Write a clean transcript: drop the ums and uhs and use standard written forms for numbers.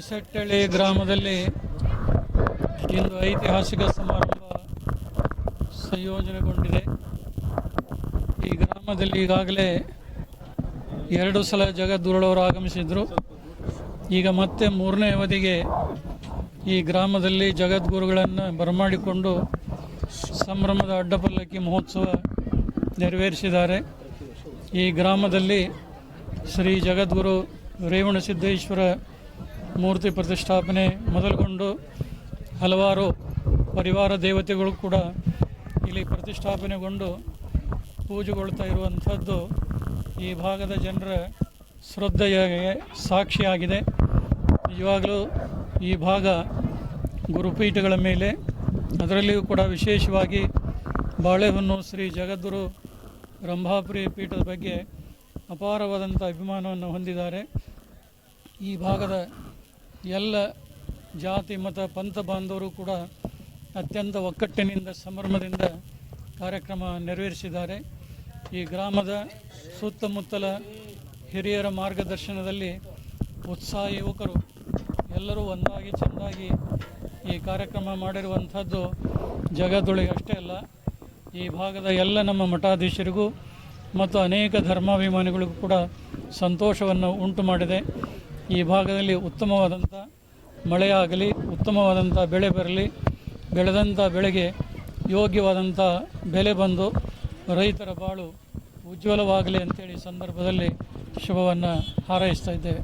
ಹೊಸಟ್ಟಳ್ಳಿ ಗ್ರಾಮದಲ್ಲಿ ಇಂದು ಐತಿಹಾಸಿಕ ಸಮಾರಂಭ ಸಂಯೋಜನೆಗೊಂಡಿದೆ. ಈ ಗ್ರಾಮದಲ್ಲಿ ಈಗಾಗಲೇ 2 ಸಲ ಜಗದ್ಗುರುಳವರು ಆಗಮಿಸಿದರು. ಈಗ ಮತ್ತೆ 3ನೇ ಅವಧಿಗೆ ಈ ಗ್ರಾಮದಲ್ಲಿ ಜಗದ್ಗುರುಗಳನ್ನು ಬರಮಾಡಿಕೊಂಡು ಸಂಭ್ರಮದ ಅಡ್ಡಪಲ್ಲಕ್ಕಿ ಮಹೋತ್ಸವ ನೆರವೇರಿಸಿದ್ದಾರೆ. ಈ ಗ್ರಾಮದಲ್ಲಿ ಶ್ರೀ ಜಗದ್ಗುರು ರೇವಣಸಿದ್ದೇಶ್ವರ ಮೂರ್ತಿ ಪ್ರತಿಷ್ಠಾಪನೆ ಮೊದಲುಗೊಂಡು ಹಲವಾರು ಪರಿವಾರ ದೇವತೆಗಳು ಕೂಡ ಇಲ್ಲಿ ಪ್ರತಿಷ್ಠಾಪನೆಗೊಂಡು ಪೂಜೆಗೊಳ್ತಾ ಇರುವಂಥದ್ದು ಈ ಭಾಗದ ಜನರ ಶ್ರದ್ಧೆಗೆ ಸಾಕ್ಷಿಯಾಗಿದೆ. ನಿಜವಾಗಲೂ ಈ ಭಾಗ ಗುರುಪೀಠಗಳ ಮೇಲೆ, ಅದರಲ್ಲಿಯೂ ಕೂಡ ವಿಶೇಷವಾಗಿ ಬಾಳೆಹೊನ್ನು ಶ್ರೀ ಜಗದ್ಗುರು ರಂಭಾಪುರಿ ಪೀಠದ ಬಗ್ಗೆ ಅಪಾರವಾದಂಥ ಅಭಿಮಾನವನ್ನು ಹೊಂದಿದ್ದಾರೆ. ಈ ಭಾಗದ ಎಲ್ಲ ಜಾತಿ ಮತ ಪಂಥ ಬಾಂಧವರು ಕೂಡ ಅತ್ಯಂತ ಒಕ್ಕಟ್ಟಿನಿಂದ ಸಂಭ್ರಮದಿಂದ ಕಾರ್ಯಕ್ರಮ ನೆರವೇರಿಸಿದ್ದಾರೆ. ಈ ಗ್ರಾಮದ ಸುತ್ತಮುತ್ತಲ ಹಿರಿಯರ ಮಾರ್ಗದರ್ಶನದಲ್ಲಿ ಉತ್ಸಾಹಿ ಯುವಕರು ಎಲ್ಲರೂ ಒಂದಾಗಿ ಚೆಂದಾಗಿ ಈ ಕಾರ್ಯಕ್ರಮ ಮಾಡಿರುವಂಥದ್ದು ಜಗದೊಳಗೆ ಅಷ್ಟೇ ಅಲ್ಲ, ಈ ಭಾಗದ ಎಲ್ಲ ನಮ್ಮ ಮಠಾಧೀಶರಿಗೂ ಮತ್ತು ಅನೇಕ ಧರ್ಮಾಭಿಮಾನಿಗಳಿಗೂ ಕೂಡ ಸಂತೋಷವನ್ನು ಉಂಟು ಮಾಡಿದೆ. ಈ ಭಾಗದಲ್ಲಿ ಉತ್ತಮವಾದಂಥ ಮಳೆಯಾಗಲಿ, ಉತ್ತಮವಾದಂಥ ಬೆಳೆ ಬರಲಿ, ಬೆಳೆದಂಥ ಬೆಳೆಗೆ ಯೋಗ್ಯವಾದಂಥ ಬೆಲೆ ಬಂದು ರೈತರ ಬಾಳು ಉಜ್ವಲವಾಗಲಿ ಅಂತೇಳಿ ಸಂದರ್ಭದಲ್ಲಿ ಶುಭವನ್ನು ಹಾರೈಸ್ತಾ ಇದ್ದೇವೆ.